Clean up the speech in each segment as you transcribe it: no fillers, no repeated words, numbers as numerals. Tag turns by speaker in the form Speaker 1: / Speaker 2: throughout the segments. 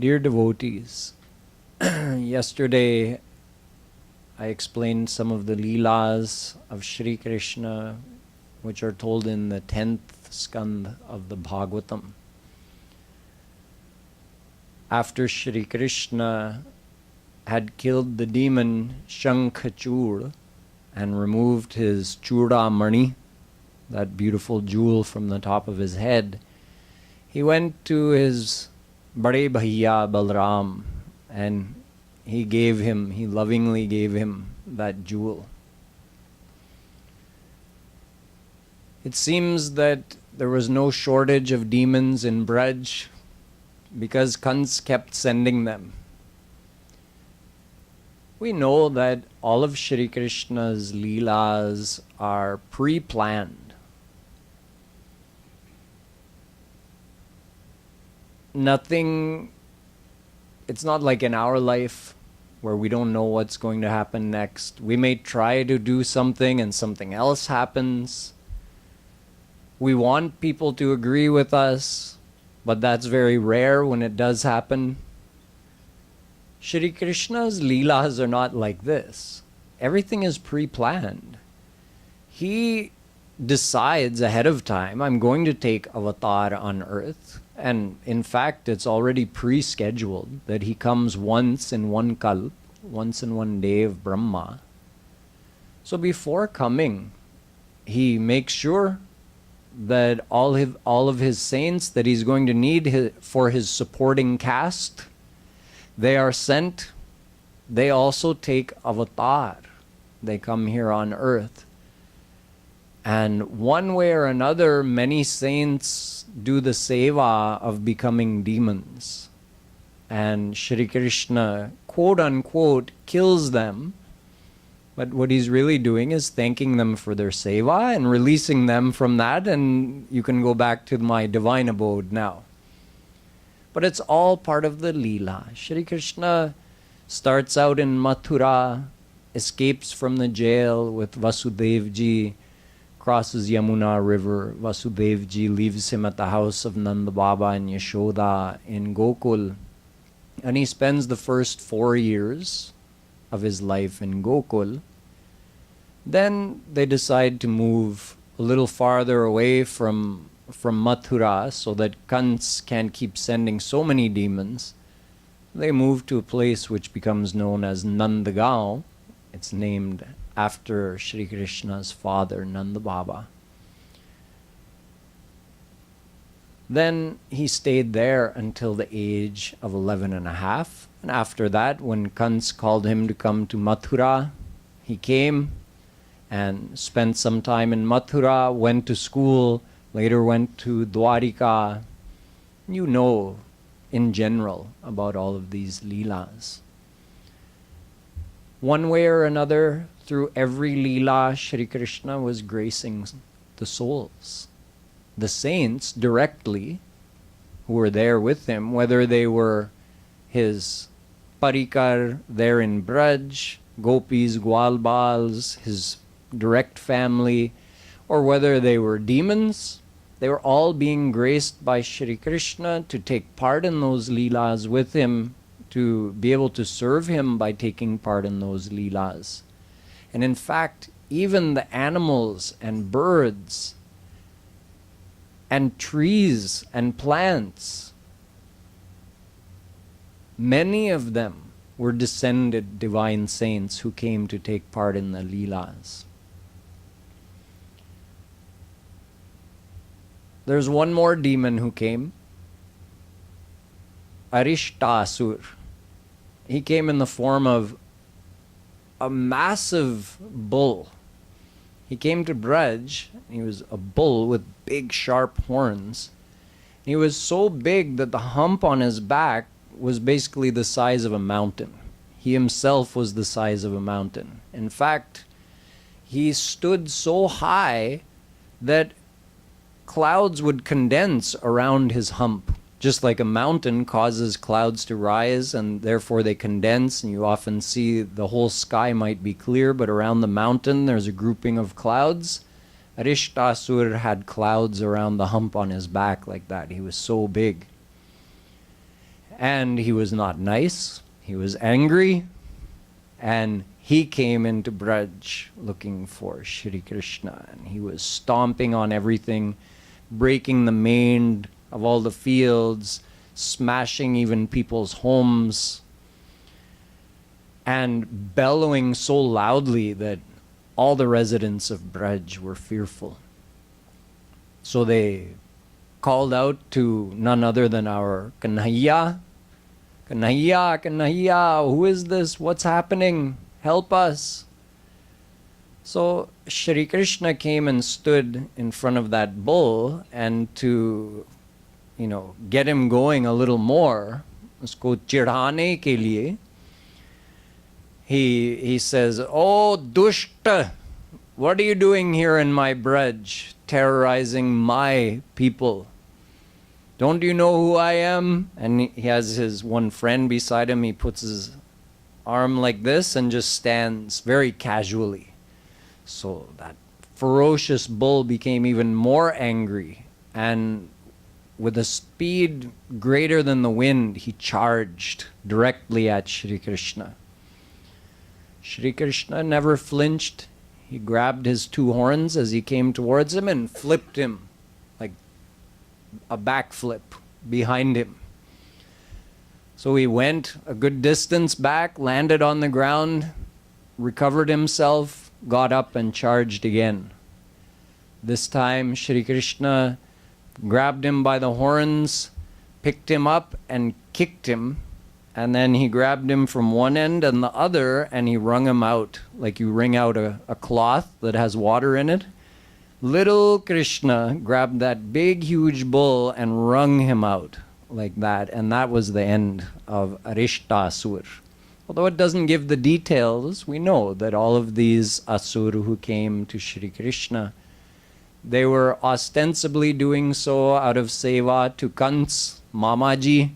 Speaker 1: Dear devotees, yesterday I explained some of the leelas of Shri Krishna, which are told in the 10th skand of the Bhagwatam. After Shri Krishna had killed the demon Shankachur and removed his Chudamani, that beautiful jewel from the top of his head, he went to his Bade Bhaiya Balram and he lovingly gave him that jewel. It seems that there was no shortage of demons in Braj because Kansh kept sending them. We know that all of Shri Krishna's leelas are pre-planned. It's not like in our life where we don't know what's going to happen next. We may try to do something and something else happens. We want people to agree with us, but that's very rare when it does happen. Shri Krishna's leelas are not like this. Everything is pre-planned. He decides ahead of time, I'm going to take avatar on earth. And in fact, it's already pre-scheduled that he comes once in one kalp, once in one day of Brahma. So before coming, he makes sure that all of his saints that he's going to need for his supporting caste, they are sent. They also take avatar. They come here on earth. And one way or another, many saints do the seva of becoming demons. And Shri Krishna, quote unquote, kills them. But what he's really doing is thanking them for their seva and releasing them from that, and you can go back to my divine abode now. But it's all part of the leela. Shri Krishna starts out in Mathura, escapes from the jail with Vasudevji, crosses Yamuna river. Vasudevji leaves him at the house of Nanda Baba and Yashoda in Gokul. And he spends the first 4 years of his life in Gokul. Then they decide to move a little farther away from Mathura so that Kansh can't keep sending so many demons. They move to a place which becomes known as Nandagaon. It's named after Shri Krishna's father, Nanda Baba. Then he stayed there until the age of 11 and a half. And after that, when Kansh called him to come to Mathura, he came and spent some time in Mathura, went to school, later went to Dwarika. You know in general about all of these leelas. One way or another, through every leela, Shri Krishna was gracing the souls. The saints directly, who were there with him, whether they were his parikar there in Braj, gopis, gwalbals, his direct family, or whether they were demons, they were all being graced by Shri Krishna to take part in those leelas with him, to be able to serve him by taking part in those leelas. And in fact, even the animals and birds and trees and plants, many of them were descended divine saints who came to take part in the leelas. There's one more demon who came, Aristasur. He came in the form of a massive bull. He came to Braj. He was a bull with big sharp horns. He was so big that the hump on his back was basically the size of a mountain. He himself was the size of a mountain. In fact, he stood so high that clouds would condense around his hump. Just like a mountain causes clouds to rise and therefore they condense, and you often see the whole sky might be clear, but around the mountain there's a grouping of clouds. Aristasur had clouds around the hump on his back like that. He was so big. And he was not nice, he was angry, and he came into Braj looking for Shri Krishna, and he was stomping on everything, breaking the mane of all the fields, smashing even people's homes, and bellowing so loudly that all the residents of Braj were fearful. So they called out to none other than our Kanhaiya. Kanhaiya, Kanhaiya, who is this? What's happening? Help us. So Shri Krishna came and stood in front of that bull, and to, get him going a little more, usko chidhane ke liye, he says, "Oh, Dushta, what are you doing here in my Braj, terrorizing my people? Don't you know who I am?" And he has his one friend beside him. He puts his arm like this and just stands very casually. So that ferocious bull became even more angry, and with a speed greater than the wind, he charged directly at Shri Krishna. Shri Krishna never flinched. He grabbed his two horns as he came towards him and flipped him like a backflip behind him. So he went a good distance back, landed on the ground, recovered himself, got up and charged again. This time Shri Krishna grabbed him by the horns, picked him up and kicked him, and then he grabbed him from one end and the other and he wrung him out like you wring out a cloth that has water in it. Little Krishna grabbed that big huge bull and wrung him out like that, and that was the end of Aristasur. Although it doesn't give the details, we know that all of these Asur who came to Shri Krishna, they were ostensibly doing so out of seva to Kansh, Mamaji,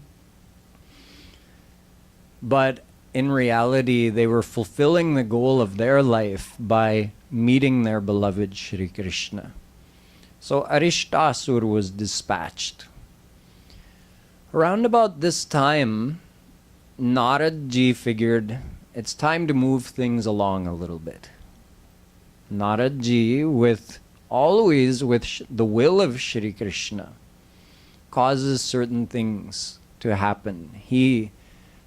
Speaker 1: but in reality they were fulfilling the goal of their life by meeting their beloved Shri Krishna. So Aristasur was dispatched. Around about this time, Naradji figured it's time to move things along a little bit. Naradji, always with the will of Shri Krishna, causes certain things to happen. He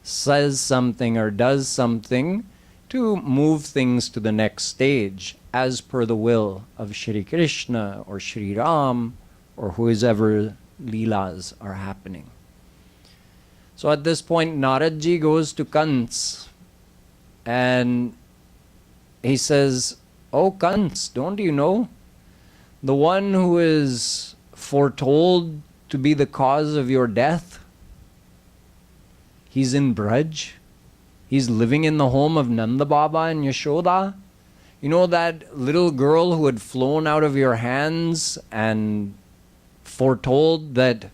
Speaker 1: says something or does something to move things to the next stage as per the will of Shri Krishna or Shri Ram or whoever leelas are happening. So at this point, Naradji goes to Kansh and he says, "Oh Kansh, don't you know? The one who is foretold to be the cause of your death, he's in Braj. He's living in the home of Nanda Baba and Yashoda. You know that little girl who had flown out of your hands and foretold that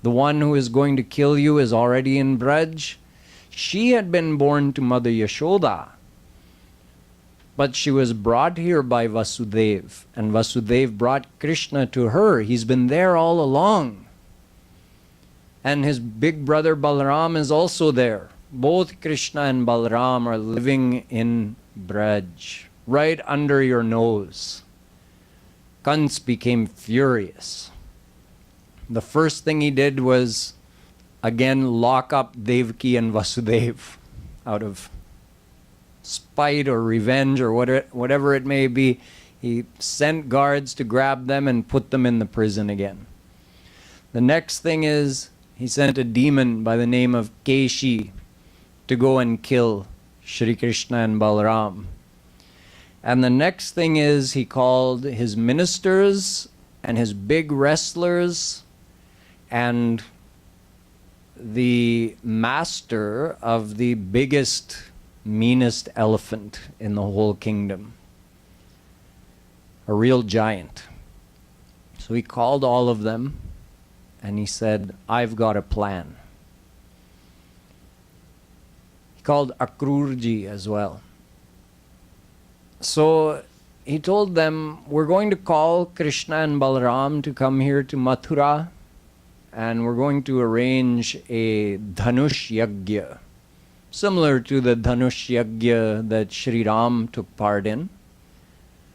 Speaker 1: the one who is going to kill you is already in Braj? She had been born to Mother Yashoda, but she was brought here by Vasudev, and Vasudev brought Krishna to her. He's been there all along. And his big brother Balaram is also there. Both Krishna and Balaram are living in Braj, right under your nose." Kansh became furious. The first thing he did was again lock up Devaki and Vasudev out of spite or revenge or whatever it may be. He sent guards to grab them and put them in the prison again. The next thing is he sent a demon by the name of Keshi to go and kill Shri Krishna and Balaram. And the next thing is he called his ministers and his big wrestlers and the master of the biggest, meanest elephant in the whole kingdom. A real giant. So he called all of them and he said, "I've got a plan." He called Akrurji as well. So he told them, "We're going to call Krishna and Balaram to come here to Mathura, and we're going to arrange a Dhanush Yagya, similar to the Dhanush Yagya that Shri Ram took part in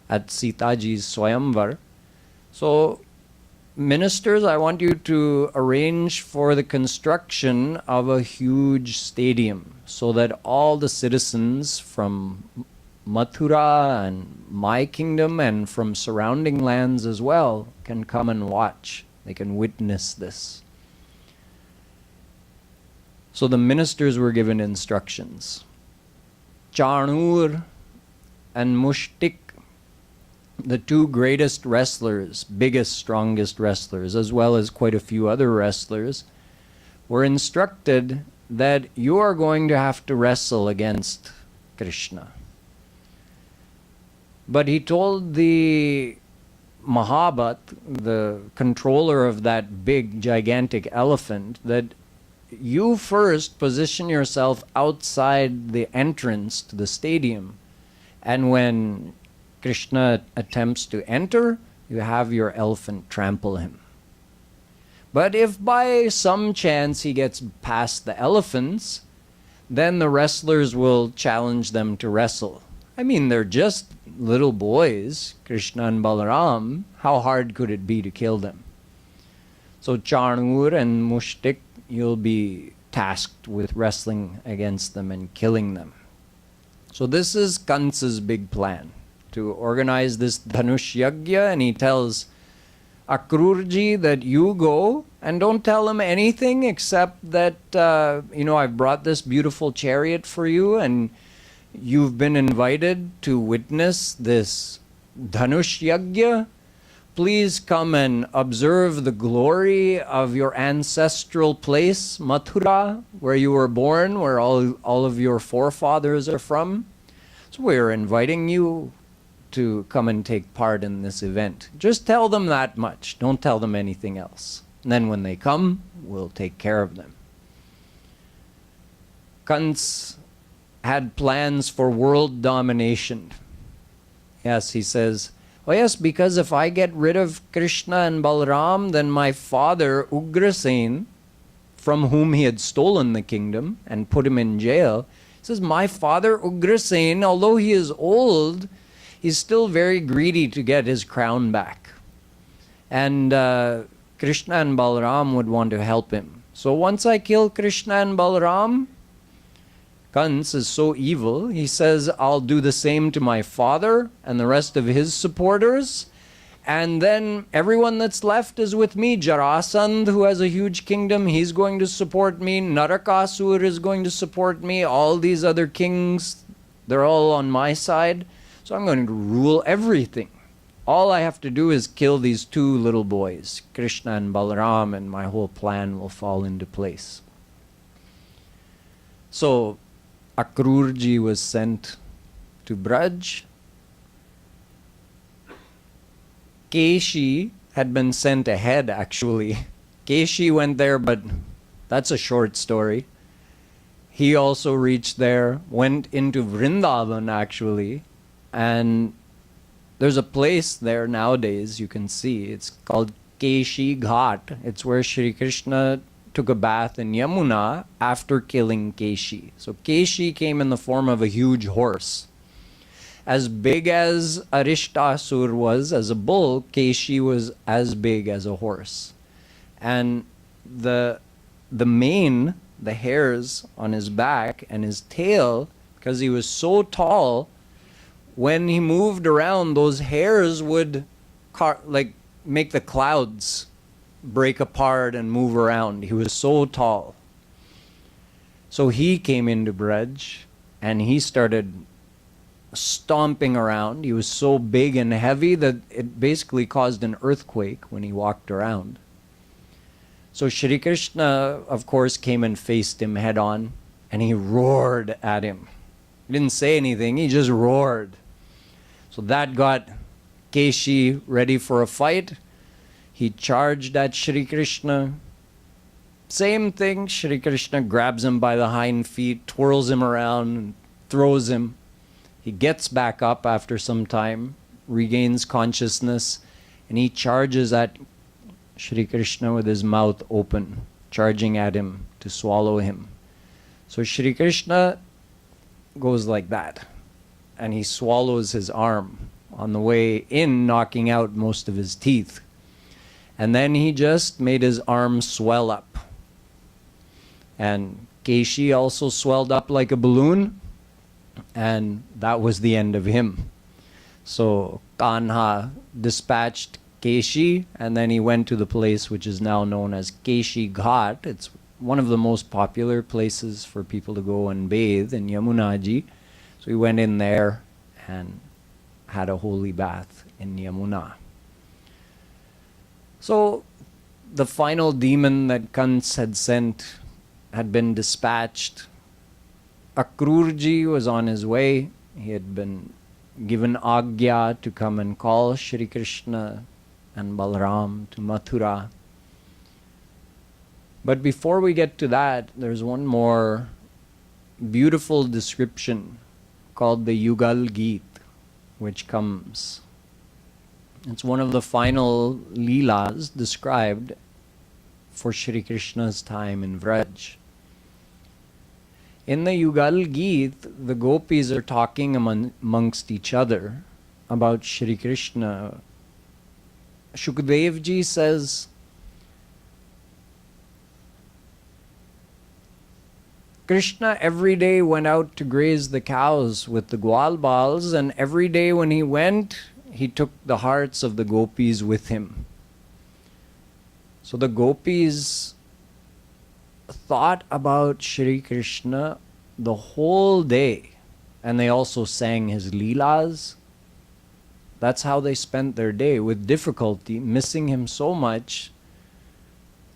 Speaker 1: at Sitaji's Swayamvar. So, ministers, I want you to arrange for the construction of a huge stadium so that all the citizens from Mathura and my kingdom and from surrounding lands as well can come and watch. They can witness this. So the ministers were given instructions. Chanur and Mushtik, the two greatest wrestlers, biggest, strongest wrestlers, as well as quite a few other wrestlers, were instructed that you are going to have to wrestle against Krishna. But he told the Mahabhat, the controller of that big, gigantic elephant, that you first position yourself outside the entrance to the stadium, and when Krishna attempts to enter, you have your elephant trample him. But if by some chance he gets past the elephants, then the wrestlers will challenge them to wrestle. I mean, they're just little boys, Krishna and Balaram. How hard could it be to kill them? So Chanur and Mushtik, you'll be tasked with wrestling against them and killing them. So this is Kansa's big plan, to organize this Dhanush Yagya, and he tells Akrurji that you go and don't tell him anything except that, I've brought this beautiful chariot for you and you've been invited to witness this Dhanush Yagya. Please come and observe the glory of your ancestral place, Mathura, where you were born, where all of your forefathers are from. So we're inviting you to come and take part in this event. Just tell them that much. Don't tell them anything else. And then when they come, we'll take care of them. Kans had plans for world domination. Yes, he says, oh yes, because if I get rid of Krishna and Balaram, then my father, Ugrasen, from whom he had stolen the kingdom and put him in jail, says, my father, Ugrasen, although he is old, he's still very greedy to get his crown back. And Krishna and Balaram would want to help him. So once I kill Krishna and Balaram, Kans is so evil, he says, I'll do the same to my father and the rest of his supporters, and then everyone that's left is with me. Jarasandh, who has a huge kingdom, he's going to support me. Narakasur is going to support me. All these other kings, they're all on my side. So I'm going to rule everything. All I have to do is kill these two little boys, Krishna and Balaram, and my whole plan will fall into place. So Akrurji was sent to Braj. Keshi had been sent ahead, actually. Keshi went there, but that's a short story. He also reached there, went into Vrindavan, actually, and there's a place there nowadays you can see. It's called Keshi Ghat. It's where Shri Krishna took a bath in Yamuna after killing Keshi. So Keshi came in the form of a huge horse. As big as Aristasur was as a bull, Keshi was as big as a horse. And the mane, the hairs on his back and his tail, because he was so tall, when he moved around, those hairs would make the clouds break apart and move around. He was so tall. So he came into Braj and he started stomping around. He was so big and heavy that it basically caused an earthquake when he walked around. So Shri Krishna, of course, came and faced him head on and he roared at him. He didn't say anything, he just roared. So that got Keshi ready for a fight. He charged at Shri Krishna. Same thing, Shri Krishna grabs him by the hind feet, twirls him around, and throws him. He gets back up after some time, regains consciousness, and he charges at Shri Krishna with his mouth open, charging at him to swallow him. So Shri Krishna goes like that, and he swallows his arm on the way in, knocking out most of his teeth. And then he just made his arm swell up. And Keshi also swelled up like a balloon, and that was the end of him. So Kanha dispatched Keshi, and then he went to the place which is now known as Keshi Ghat. It's one of the most popular places for people to go and bathe in Yamunaji. So he went in there and had a holy bath in Yamuna. So the final demon that Kansh had sent had been dispatched. Akrurji was on his way. He had been given Agya to come and call Shri Krishna and Balaram to Mathura. But before we get to that, there's one more beautiful description called the Yugal Geet, which comes. It's one of the final leelas described for Shri Krishna's time in Vraj. In the Yugal Geet, the gopis are talking amongst each other about Shri Krishna. Shukdev ji says, Krishna every day went out to graze the cows with the Gwalbals, and every day when he went, he took the hearts of the gopis with him. So the gopis thought about Shri Krishna the whole day, and they also sang his leelas. That's how they spent their day, with difficulty, missing him so much,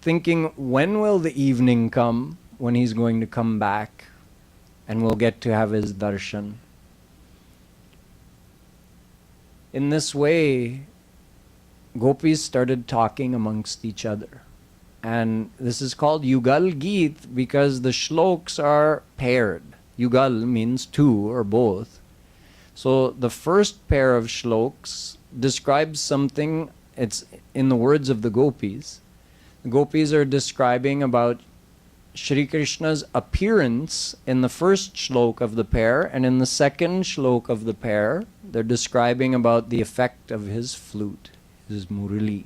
Speaker 1: thinking, when will the evening come when he's going to come back and we'll get to have his darshan. In this way, gopis started talking amongst each other. And this is called Yugal Geet because the shloks are paired. Yugal means two or both. So the first pair of shloks describes something, it's in the words of the gopis. The gopis are describing about Shri Krishna's appearance in the first shlok of the pair, and in the second shlok of the pair, they're describing about the effect of his flute, his murali.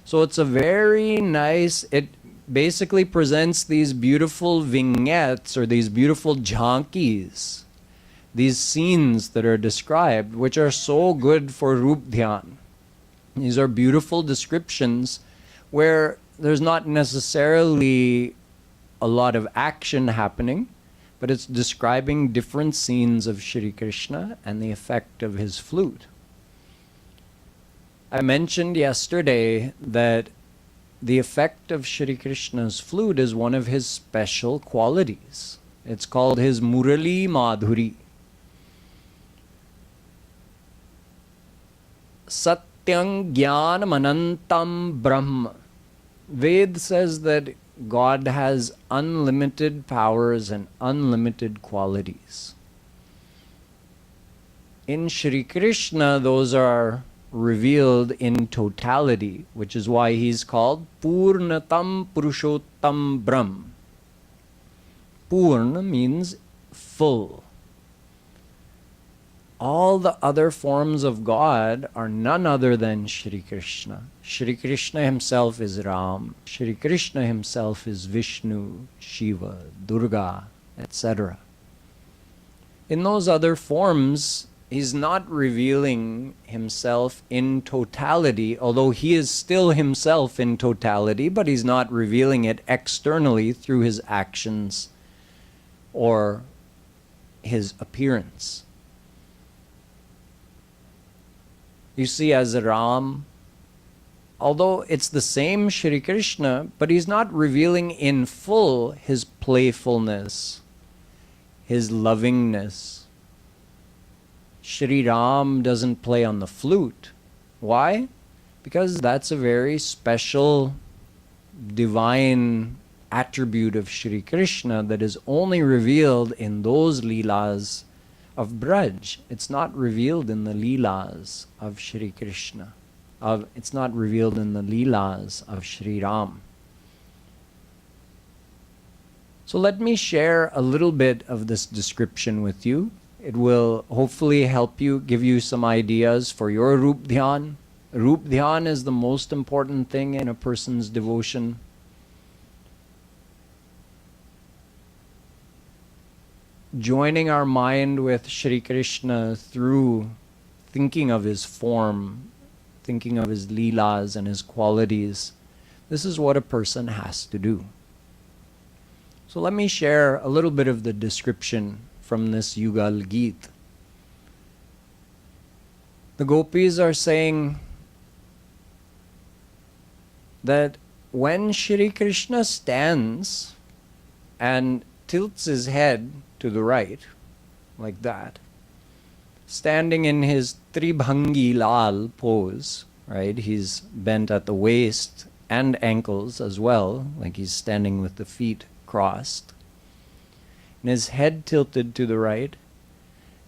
Speaker 1: So it's a very nice, it basically presents these beautiful vignettes or these beautiful jhankies, these scenes that are described, which are so good for Rup Dhyan. These are beautiful descriptions where there's not necessarily a lot of action happening, but it's describing different scenes of Shri Krishna and the effect of his flute. I mentioned yesterday that the effect of Shri Krishna's flute is one of his special qualities. It's called his Murali Madhuri. Satyam Jnanam Anantam Brahma. Ved says that God has unlimited powers and unlimited qualities. In Shri Krishna, those are revealed in totality, which is why he's called Purnatam Purushottam Brahm. Purna means full. All the other forms of God are none other than Shri Krishna. Shri Krishna himself is Ram. Shri Krishna himself is Vishnu, Shiva, Durga, etc. In those other forms, he's not revealing himself in totality, although he is still himself in totality, but he's not revealing it externally through his actions or his appearance. You see, as Ram, although it's the same Shri Krishna, but he's not revealing in full his playfulness, his lovingness. Shri Ram doesn't play on the flute. Why? Because that's a very special divine attribute of Shri Krishna that is only revealed in those leelas of Braj. It's not revealed in the leelas of Shri Krishna, it's not revealed in the leelas of Sri Ram. So let me share a little bit of this description with you. It will hopefully help you, give you some ideas for your Rup Dhyan. Rup Dhyan is the most important thing in a person's devotion. Joining our mind with Shri Krishna through thinking of his form, thinking of his leelas and his qualities. This is what a person has to do. So let me share a little bit of the description from this Yugal Geet. The gopis are saying that when Shri Krishna stands and tilts his head to the right, like that, standing in his Tribhangi Lal pose, right? He's bent at the waist and ankles as well, like he's standing with the feet crossed, and his head tilted to the right,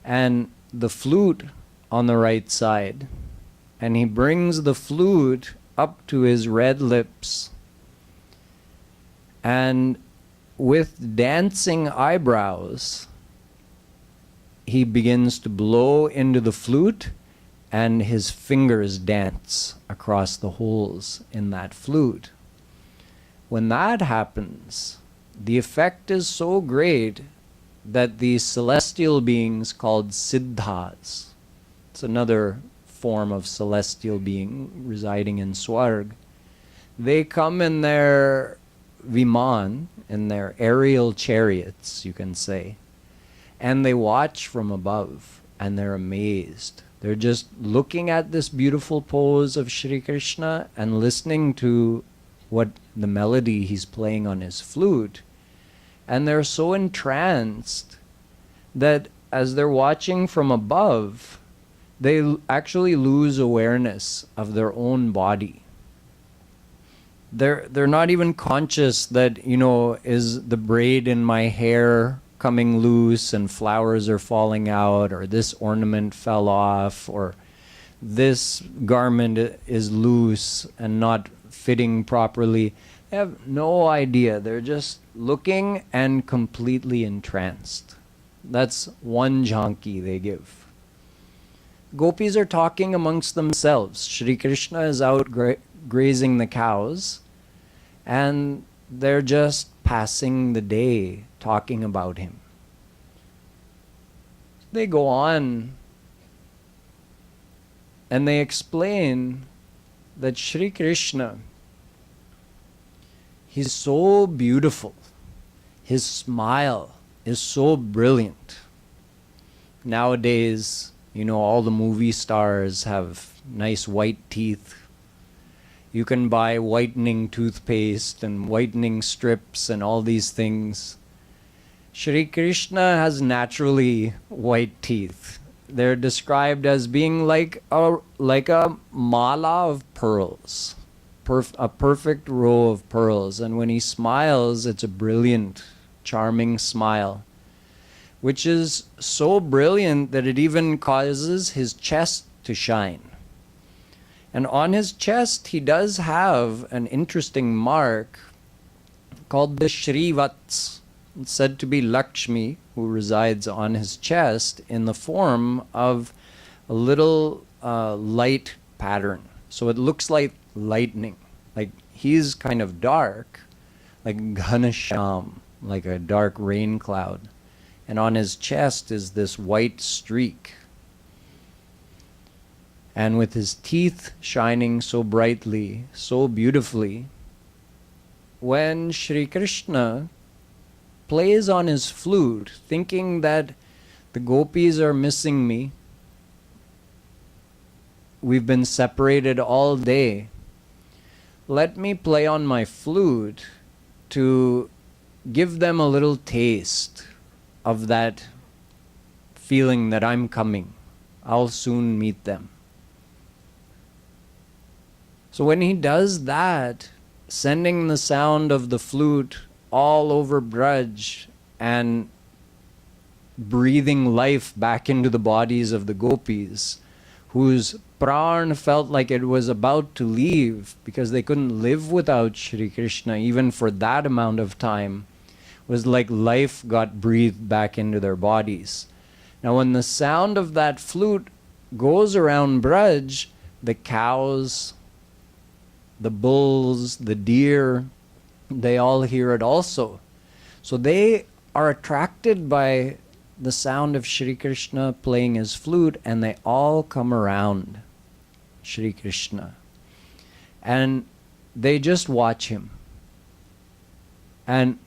Speaker 1: and the flute on the right side, and he brings the flute up to his red lips, and with dancing eyebrows he begins to blow into the flute, and his fingers dance across the holes in that flute. When that happens, the effect is so great that these celestial beings called Siddhas, it's another form of celestial being residing in Swarg, they come in their Viman, in their aerial chariots, you can say, and they watch from above, and they're amazed. They're just looking at this beautiful pose of Shri Krishna and listening to what the melody he's playing on his flute. And they're so entranced that as they're watching from above, they actually lose awareness of their own body. They're not even conscious that, is the braid in my hair coming loose and flowers are falling out, or this ornament fell off, or this garment is loose and not fitting properly. They have no idea. They're just looking and completely entranced. That's one jhanki they give. Gopis are talking amongst themselves. Shri Krishna is out grazing the cows, and they're just passing the day talking about him. They go on and they explain that Shri Krishna, he's so beautiful. His smile is so brilliant. Nowadays, all the movie stars have nice white teeth. You can buy whitening toothpaste and whitening strips and all these things. Shri Krishna has naturally white teeth. They're described as being like a mala of pearls, a perfect row of pearls. And when he smiles, it's a brilliant, charming smile, which is so brilliant that it even causes his chest to shine. And on his chest, he does have an interesting mark called the Shrivats. It's said to be Lakshmi, who resides on his chest in the form of a little light pattern. So it looks like lightning. Like he's kind of dark, like Ghanasham, like a dark rain cloud. And on his chest is this white streak. And with his teeth shining so brightly, so beautifully, when Shri Krishna plays on his flute, thinking that the gopis are missing me, we've been separated all day, let me play on my flute to give them a little taste of that feeling that I'm coming. I'll soon meet them. So when he does that, sending the sound of the flute all over Braj and breathing life back into the bodies of the gopis, whose pran felt like it was about to leave because they couldn't live without Shri Krishna even for that amount of time. It was like life got breathed back into their bodies. Now when the sound of that flute goes around Braj, the cows, the bulls, the deer, they all hear it also. So they are attracted by the sound of Shri Krishna playing his flute, and they all come around Shri Krishna. And they just watch him. And,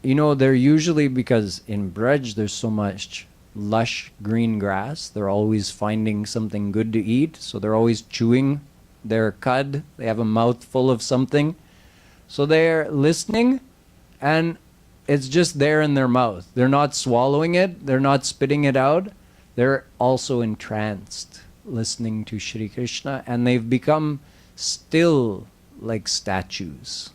Speaker 1: you know, they're usually, because in Braj there's so much lush green grass, they're always finding something good to eat, so they're always chewing their cud. They have a mouthful of something. So they're listening, and it's just there in their mouth. They're not swallowing it. They're not spitting it out. They're also entranced listening to Shri Krishna, and they've become still like statues.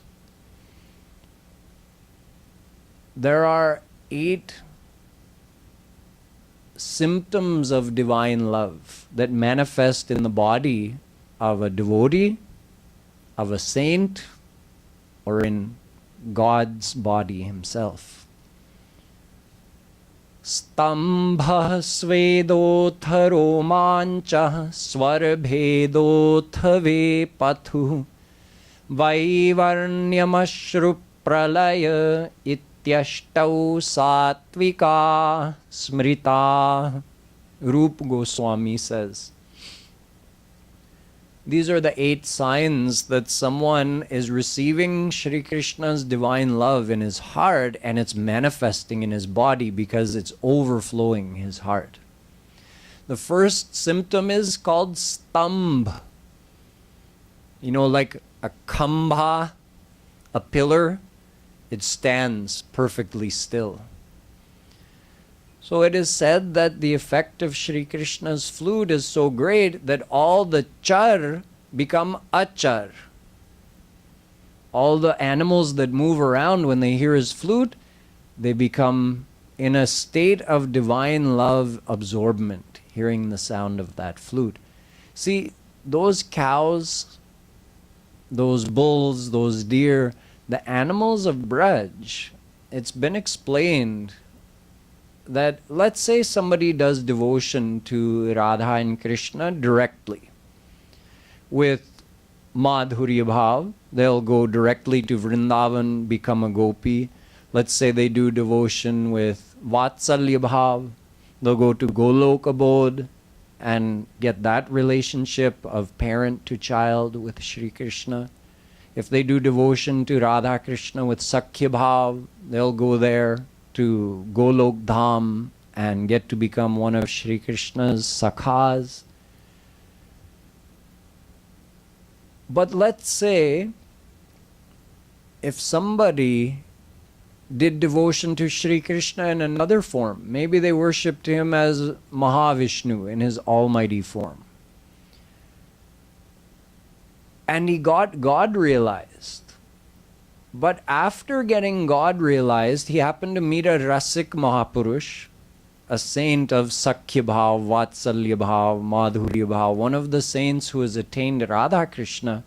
Speaker 1: There are 8 symptoms of divine love that manifest in the body of a devotee, of a saint, or in God's body himself. Stambha svedotha romancha swarbhedotha vepathu vaivarnyamashru pralaya ityashtau satvika smrita. Rupa Goswami says, these are the 8 signs that someone is receiving Shri Krishna's divine love in his heart, and it's manifesting in his body because it's overflowing his heart. The first symptom is called stambh. You know, like a kambha, a pillar, it stands perfectly still. So it is said that the effect of Shri Krishna's flute is so great that all the char become achar. All the animals that move around when they hear his flute, they become in a state of divine love absorbment, hearing the sound of that flute. See, those cows, those bulls, those deer, the animals of Braj, it's been explained that, let's say somebody does devotion to Radha and Krishna directly with Madhurya Bhav, they'll go directly to Vrindavan, become a gopi. Let's say they do devotion with Vatsalya Bhav, they'll go to Golok Abode and get that relationship of parent to child with Shri Krishna. If they do devotion to Radha Krishna with Sakhya Bhav, they'll go there to Golok Dham and get to become one of Shri Krishna's sakhas. But let's say if somebody did devotion to Shri Krishna in another form, maybe they worshipped him as Mahavishnu in his almighty form, and he got God realized. But after getting God realized, he happened to meet a Rasik Mahapurush, a saint of Sakhya Bhav, Vatsalya Bhav, Madhurya Bhav, one of the saints who has attained Radha Krishna.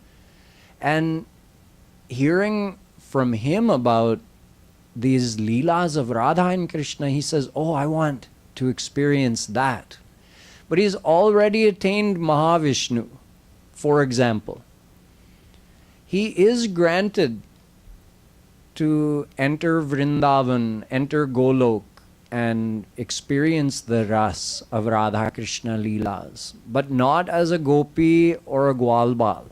Speaker 1: And hearing from him about these leelas of Radha and Krishna, he says, oh, I want to experience that. But he's already attained Mahavishnu, for example. He is granted to enter Vrindavan, enter Golok, and experience the ras of Radha Krishna leelas, but not as a gopi or a gwalbal.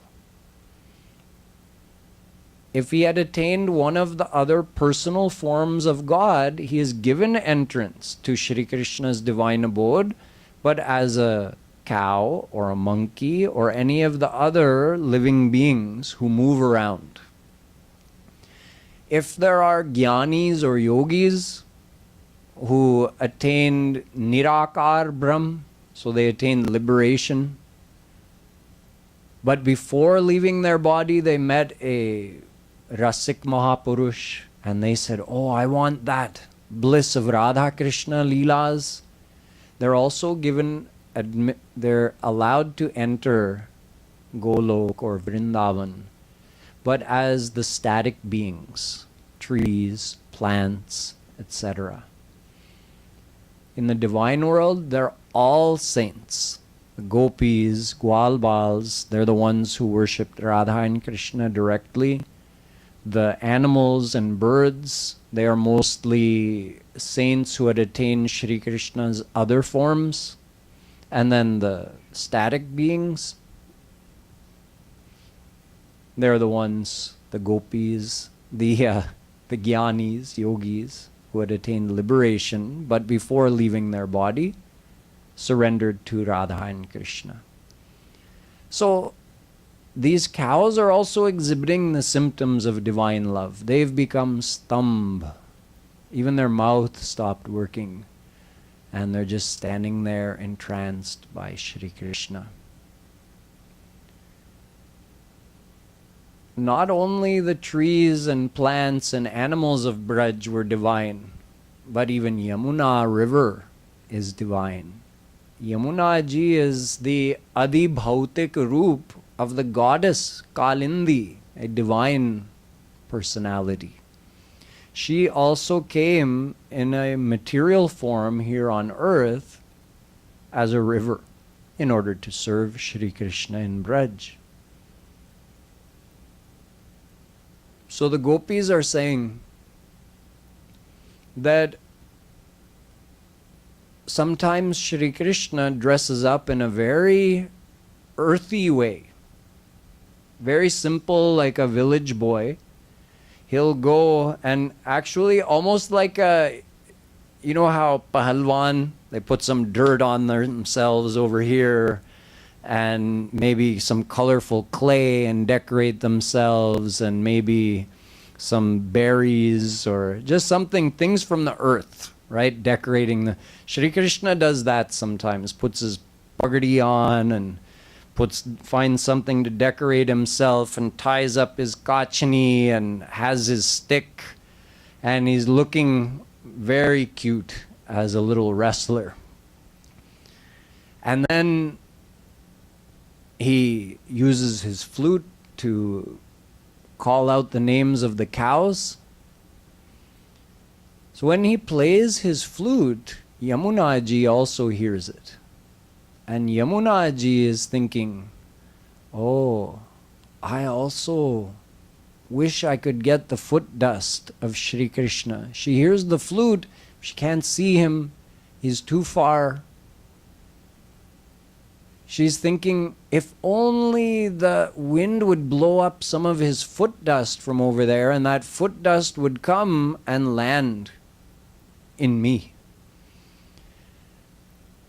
Speaker 1: If he had attained one of the other personal forms of God, he is given entrance to Shri Krishna's divine abode, but as a cow or a monkey or any of the other living beings who move around. If there are jnanis or yogis who attained Nirakar Brahm, so they attained liberation, but before leaving their body they met a Rasik Mahapurush and they said, oh, I want that bliss of Radha Krishna leelas. They're also given they're allowed to enter Golok or Vrindavan, but as the static beings, trees, plants, etc. In the divine world, they're all saints. The gopis, Gwalbals, they're the ones who worshipped Radha and Krishna directly. The animals and birds, they are mostly saints who had attained Shri Krishna's other forms. And then the static beings, they're the ones, the gopis, the jnanis, yogis, who had attained liberation, but before leaving their body, surrendered to Radha and Krishna. So these cows are also exhibiting the symptoms of divine love. They've become stambh. Even their mouth stopped working, and they're just standing there entranced by Shri Krishna. Not only the trees and plants and animals of Braj were divine, but even Yamuna river is divine. Yamuna ji is the Adi Bhautik Roop of the goddess Kalindi, a divine personality. She also came in a material form here on earth as a river in order to serve Shri Krishna in Braj. So the gopis are saying that sometimes Shri Krishna dresses up in a very earthy way, very simple, like a village boy. He'll go and actually almost like a, you know how pahalwan, they put some dirt on themselves over here and maybe some colorful clay and decorate themselves and maybe some berries or just something, things from the earth, right? Decorating the... Shri Krishna does that sometimes, puts his pagadi on and finds something to decorate himself and ties up his kachani and has his stick, and he's looking very cute as a little wrestler. And then he uses his flute to call out the names of the cows. So when he plays his flute, Yamuna ji also hears it. And Yamuna ji is thinking, oh, I also wish I could get the foot dust of Shri Krishna. She hears the flute, she can't see him, he's too far. She's thinking, if only the wind would blow up some of his foot dust from over there, and that foot dust would come and land in me.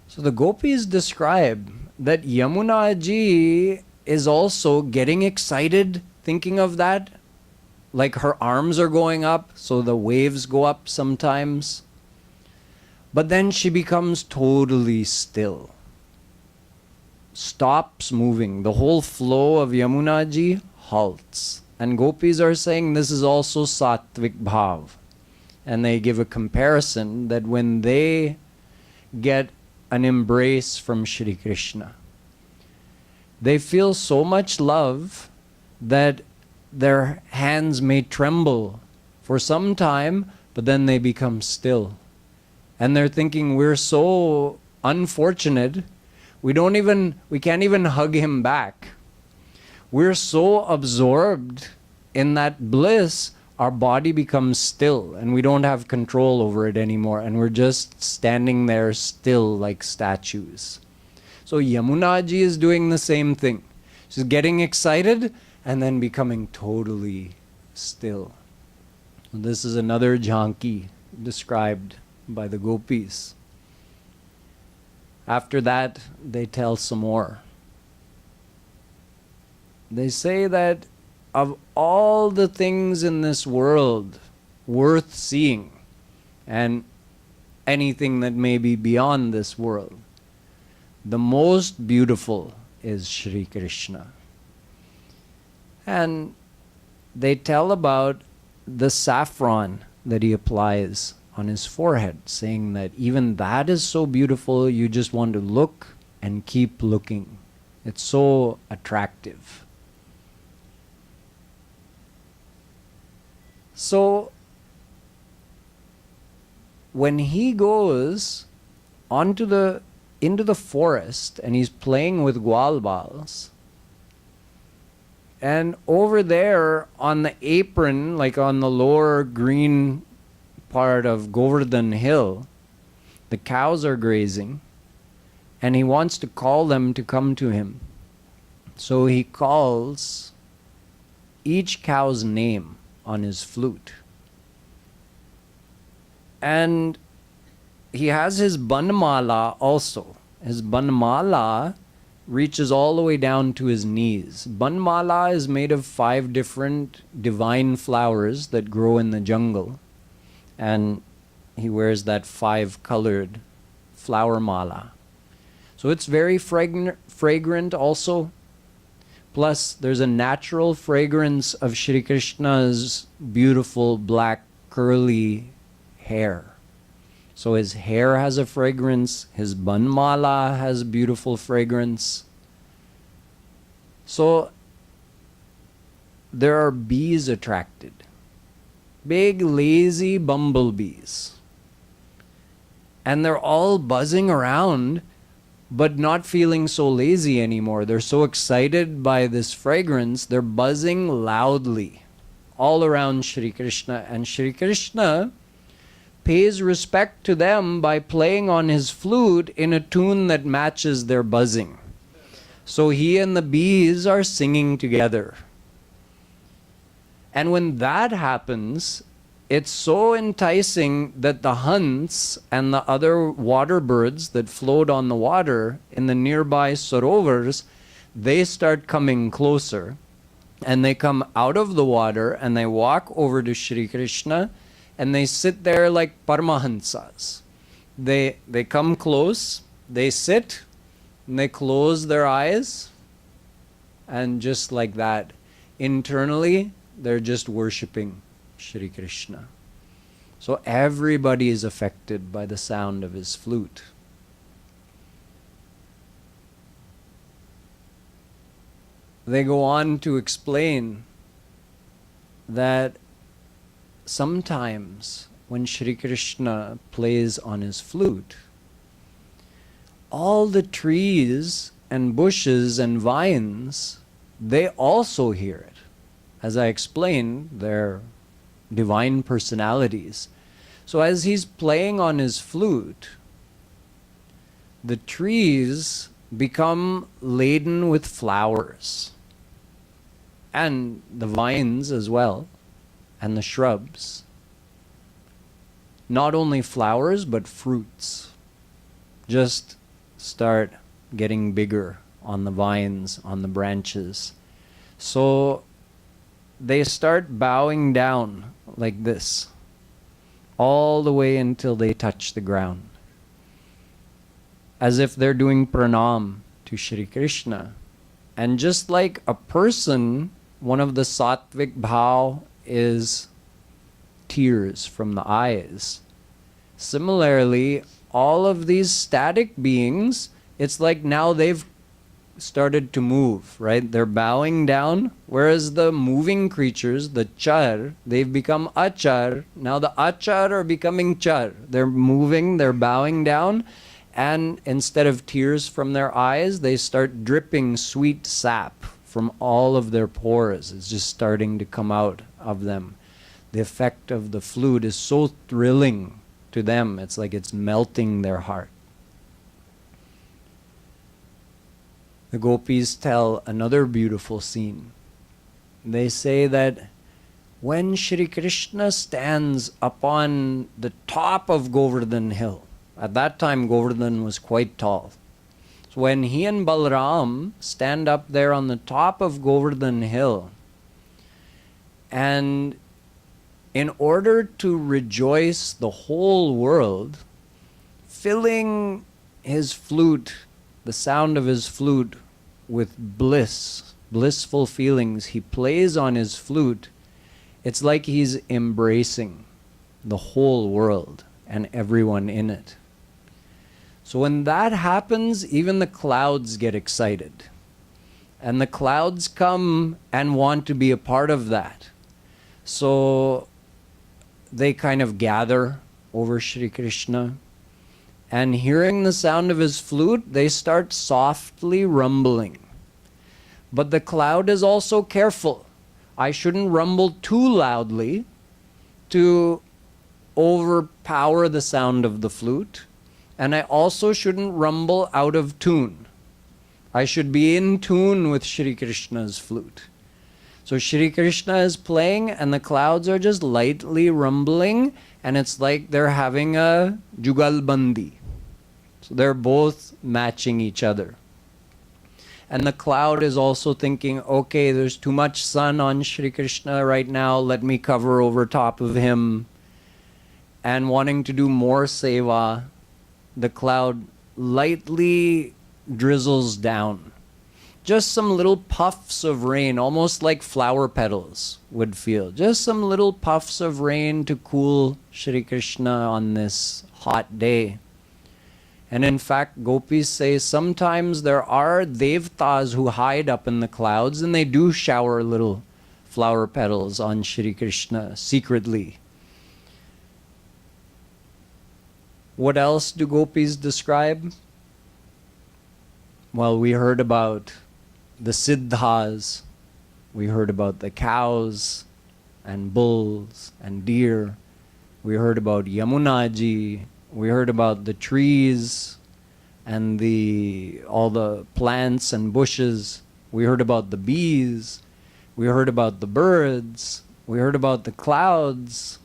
Speaker 1: So the gopis describe that Yamuna ji is also getting excited thinking of that. Like her arms are going up, so the waves go up sometimes. But then she becomes totally still. Stops moving. The whole flow of Yamuna ji halts. And gopis are saying this is also sattvic bhav. And they give a comparison that when they get an embrace from Shri Krishna, they feel so much love that their hands may tremble for some time, but then they become still. And they're thinking, we're so unfortunate, we can't even hug him back. We're so absorbed in that bliss, our body becomes still and we don't have control over it anymore, and we're just standing there still like statues. So Yamuna ji is doing the same thing. She's getting excited and then becoming totally still. This is another jhanki described by the gopis. After that, they tell some more. They say that of all the things in this world worth seeing, and anything that may be beyond this world, the most beautiful is Shri Krishna. And they tell about the saffron that he applies on his forehead, saying that even that is so beautiful, you just want to look and keep looking. It's so attractive. So when he goes into the forest and he's playing with gwalbals, and over there on the apron, like on the lower green part of Govardhan Hill, the cows are grazing, and he wants to call them to come to him. So he calls each cow's name on his flute. And he has his banmala also. His banmala reaches all the way down to his knees. Banmala is made of 5 different divine flowers that grow in the jungle. And he wears that 5-colored flower mala. So it's very fragrant also. Plus, there's a natural fragrance of Shri Krishna's beautiful black curly hair. So his hair has a fragrance, his banmala has beautiful fragrance. So there are bees attracted. Big lazy bumblebees. And they're all buzzing around, but not feeling so lazy anymore. They're so excited by this fragrance, they're buzzing loudly all around Shri Krishna. And Shri Krishna pays respect to them by playing on his flute in a tune that matches their buzzing. So he and the bees are singing together. And when that happens, it's so enticing that the hunts and the other water birds that float on the water in the nearby sarovars, they start coming closer. And they come out of the water and they walk over to Shri Krishna and they sit there like paramahansas. They come close, they sit, and they close their eyes, and just like that, internally, they're just worshipping Shri Krishna. So everybody is affected by the sound of his flute. They go on to explain that sometimes when Shri Krishna plays on his flute, all the trees and bushes and vines, they also hear it. As I explained, they're divine personalities. So as he's playing on his flute, the trees become laden with flowers, and the vines as well, and the shrubs. Not only flowers, but fruits just start getting bigger on the vines, on the branches. So they start bowing down like this, all the way until they touch the ground, as if they're doing pranam to Shri Krishna. And just like a person, one of the sattvic bhav is tears from the eyes. Similarly, all of these static beings, it's like now they've started to move, right? They're bowing down, whereas the moving creatures, the char, they've become achar. Now the achar are becoming char. They're moving, they're bowing down, and instead of tears from their eyes, they start dripping sweet sap from all of their pores. It's just starting to come out of them. The effect of the flute is so thrilling to them. It's like it's melting their heart. The gopis tell another beautiful scene. They say that when Shri Krishna stands upon the top of Govardhan Hill, at that time Govardhan was quite tall. So when he and Balram stand up there on the top of Govardhan Hill, and in order to rejoice the whole world, filling his flute, the sound of his flute, with blissful feelings, he plays on his flute. It's like he's embracing the whole world and everyone in it. So when that happens, even the clouds get excited. And the clouds come and want to be a part of that. So they kind of gather over Shri Krishna. And hearing the sound of his flute, they start softly rumbling. But the cloud is also careful. I shouldn't rumble too loudly to overpower the sound of the flute. And I also shouldn't rumble out of tune. I should be in tune with Shri Krishna's flute. So Shri Krishna is playing and the clouds are just lightly rumbling, and it's like they're having a jugalbandi. So they're both matching each other. And the cloud is also thinking, okay, there's too much sun on Shri Krishna right now, let me cover over top of him. And wanting to do more seva, the cloud lightly drizzles down. Just some little puffs of rain, almost like flower petals would feel. Just some little puffs of rain to cool Shri Krishna on this hot day. And in fact, gopis say sometimes there are devtas who hide up in the clouds and they do shower little flower petals on Shri Krishna secretly. What else do gopis describe? Well, we heard about the siddhas, we heard about the cows and bulls and deer, we heard about Yamunaji, we heard about the trees and all the plants and bushes, we heard about the bees, we heard about the birds, we heard about the clouds.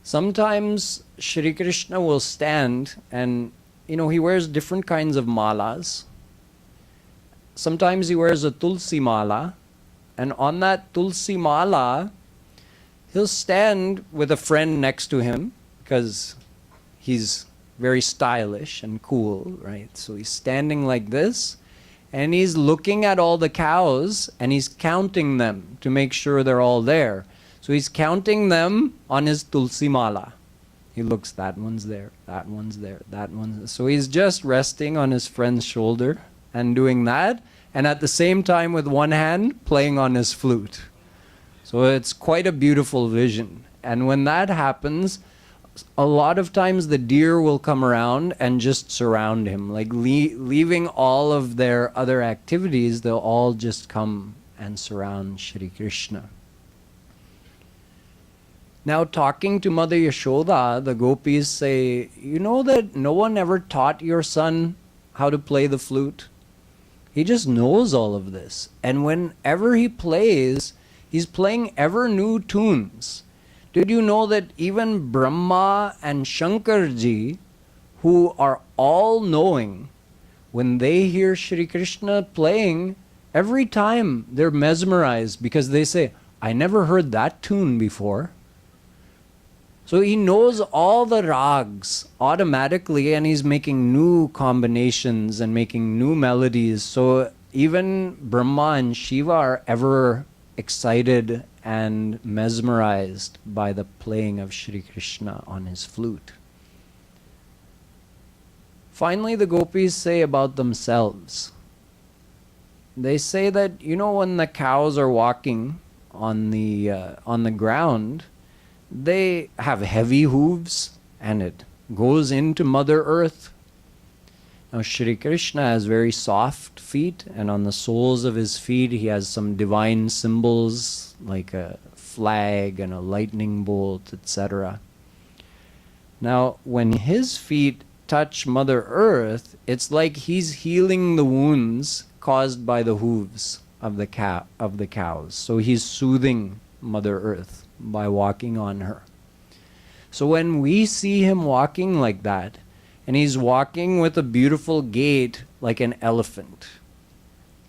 Speaker 1: Sometimes Shri Krishna will stand and he wears different kinds of malas. Sometimes he wears a tulsi mala, and on that tulsi mala, he'll stand with a friend next to him because he's very stylish and cool, right? So he's standing like this, and he's looking at all the cows, and he's counting them to make sure they're all there. So he's counting them on his tulsi mala. He looks, that one's there, that one's there, that one's there. So he's just resting on his friend's shoulder and doing that, and at the same time with one hand playing on his flute. So it's quite a beautiful vision. And when that happens, a lot of times the deer will come around and just surround him, like leaving all of their other activities, they'll all just come and surround Shri Krishna. Now, talking to Mother Yashoda, the gopis say, you know that no one ever taught your son how to play the flute? He just knows all of this. And whenever he plays, he's playing ever new tunes. Did you know that even Brahma and Shankarji, who are all knowing, when they hear Shri Krishna playing, every time they're mesmerized because they say, I never heard that tune before. So he knows all the rags automatically, and he's making new combinations and making new melodies. So even Brahma and Shiva are ever excited and mesmerized by the playing of Shri Krishna on his flute. Finally, the gopis say about themselves. They say that, when the cows are walking on the ground, they have heavy hooves and it goes into Mother Earth. Now Shri Krishna has very soft feet, and on the soles of his feet he has some divine symbols like a flag and a lightning bolt, etc. Now when his feet touch Mother Earth, it's like he's healing the wounds caused by the hooves of the cows. So he's soothing Mother Earth by walking on her. So when we see him walking like that, and he's walking with a beautiful gait like an elephant,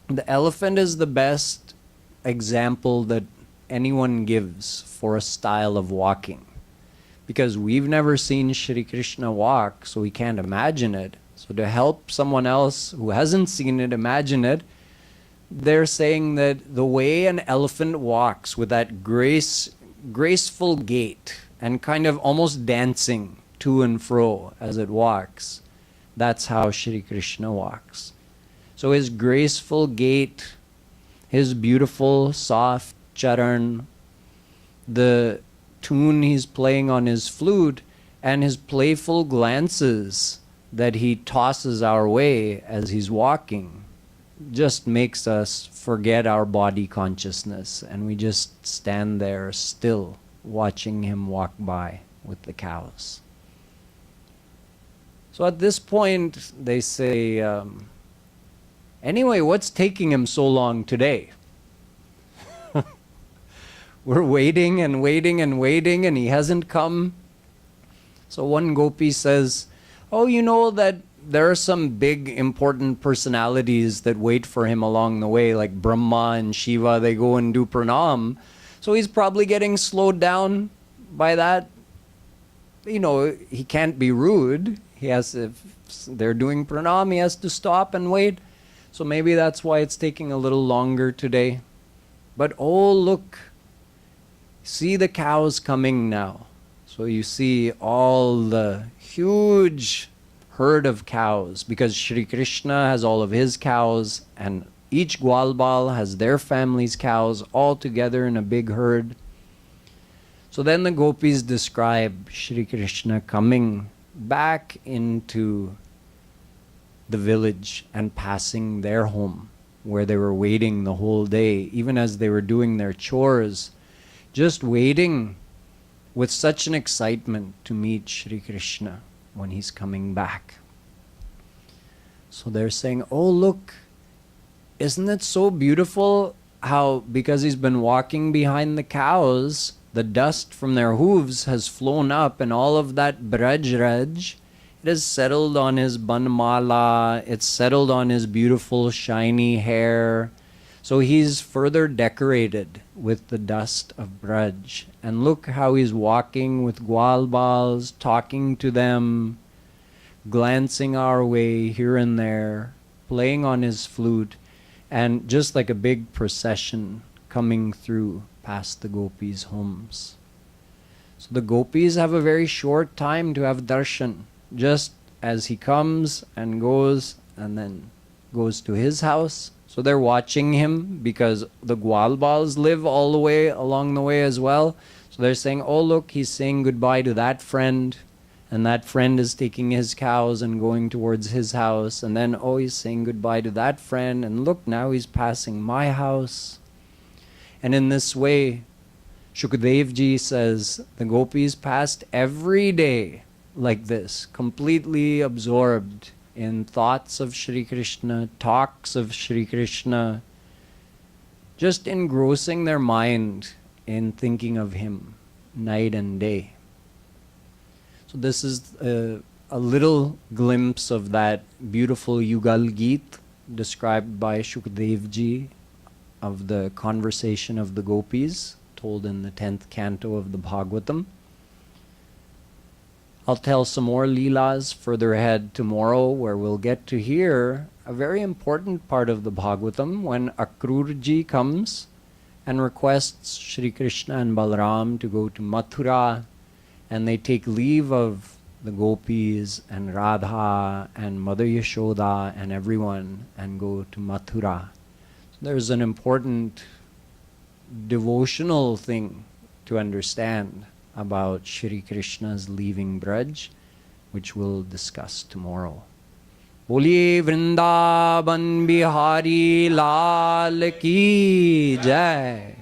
Speaker 1: the elephant is the best example that anyone gives for a style of walking, because we've never seen Shri Krishna walk, so we can't imagine it. So to help someone else who hasn't seen it imagine it, they're saying that the way an elephant walks with that graceful gait and kind of almost dancing to and fro as it walks. That's how Shri Krishna walks. So his graceful gait, his beautiful soft charan, the tune he's playing on his flute, and his playful glances that he tosses our way as he's walking just makes us forget our body consciousness, and we just stand there still watching him walk by with the cows. So at this point they say, anyway, what's taking him so long today? We're waiting and waiting and waiting and he hasn't come. So one gopi says, oh, you know that there are some big important personalities that wait for him along the way, like Brahma and Shiva. They go and do pranam. So he's probably getting slowed down by that. You know, he can't be rude. He has, if they're doing pranam, he has to stop and wait. So maybe that's why it's taking a little longer today. But oh, look, see the cows coming now. So you see all the huge herd of cows, because Shri Krishna has all of his cows, and each Gwalbal has their family's cows all together in a big herd. So then the gopis describe Shri Krishna coming back into the village and passing their home, where they were waiting the whole day, even as they were doing their chores, just waiting with such an excitement to meet Shri Krishna when he's coming back. So they're saying, oh, look, isn't it so beautiful how, because he's been walking behind the cows, the dust from their hooves has flown up, and all of that braj, it has settled on his banmala, it's settled on his beautiful shiny hair. So he's further decorated with the dust of braj. And look how he's walking with Gwalbals, talking to them, glancing our way here and there, playing on his flute, and just like a big procession coming through past the gopis' homes. So the gopis have a very short time to have darshan, just as he comes and then goes to his house. So they're watching him because the Gwalbals live all the way along the way as well. So they're saying, oh, look, he's saying goodbye to that friend, and that friend is taking his cows and going towards his house. And then, oh, he's saying goodbye to that friend, and look, now he's passing my house. And in this way, Shukadev Ji says, the gopis passed every day like this, completely absorbed in thoughts of Shri Krishna, talks of Shri Krishna, just engrossing their mind in thinking of him night and day. So this is a little glimpse of that beautiful Yugal Geet described by Shukadev Ji of the conversation of the gopis, told in the 10th canto of the Bhagwatam. I'll tell some more leelas further ahead tomorrow, where we'll get to hear a very important part of the Bhagwatam when Akrurji comes and requests Shri Krishna and Balaram to go to Mathura, and they take leave of the gopis and Radha and Mother Yashoda and everyone and go to Mathura. So there's an important devotional thing to understand about Shri Krishna's leaving Braj, which we'll discuss tomorrow. Boliye Vrindavan Bihari Lal Ki Jai.